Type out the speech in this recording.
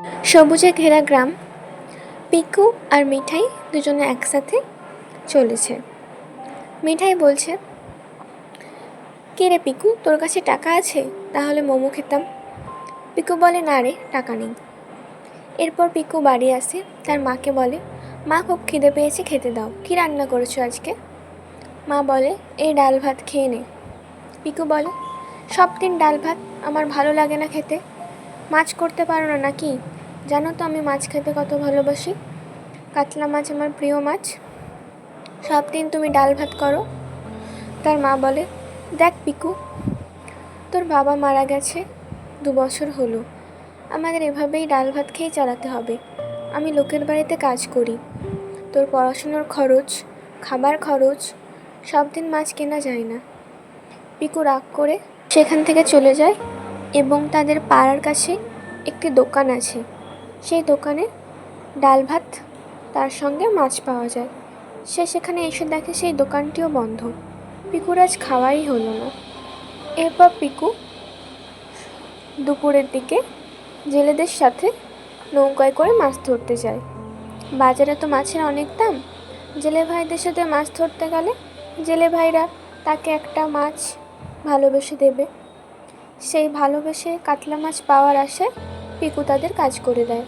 সবুজে ঘেরা গ্রাম। পিকু আর মিঠাই দুজনে একসাথে চলেছে। মিঠাই বলছে, কে রে পিকু, তোর কাছে টাকা আছে? তাহলে মোমো খেতাম। পিকু বলে, না রে, টাকা নেই। এরপর পিকু বাড়ি আসে, তার মাকে বলে, মা খুব খিদে পেয়েছে, খেতে দাও। কী রান্না করেছো আজকে? মা বলে, এই ডাল ভাত, খেয়ে নে। পিকু বলে, সব দিন ডাল ভাত, আমার ভালো লাগে না খেতে। মাছ করতে পারো না নাকি? জানো তো আমি মাছ খেতে কত ভালোবাসি। কাতলা মাছ আমার প্রিয় মাছ। সব দিন তুমি ডাল ভাত করো। তার মা বলে, দেখ পিকু, তোর বাবা মারা গেছে 2 বছর হলো। আমাদের এভাবেই ডাল ভাত খেয়ে চালাতে হবে। আমি লোকের বাড়িতে কাজ করি। তোর পড়াশোনার খরচ, খাবার খরচ, সব দিন মাছ কেনা যায় না। পিকু রাগ করে সেখান থেকে চলে যায় এবং তাদের পাড়ার কাছে একটি দোকান আছে। সেই দোকানে ডাল ভাত তার সঙ্গে মাছ পাওয়া যায়। সে সেখানে এসে দেখে সেই দোকানটিও বন্ধ। পিকুর আজ খাওয়াই হলো না। এরপর পিকু দুপুরের দিকে জেলেদের সাথে নৌকায় করে মাছ ধরতে যায়। বাজারে তো মাছের অনেক দাম। জেলে ভাইদের সাথে মাছ ধরতে গেলে জেলে ভাইরা তাকে একটা মাছ ভালোবেসে দেবে। সেই ভালোবেসে কাতলা মাছ পাওয়ার আশায় পিকু তাদের কাজ করে দেয়।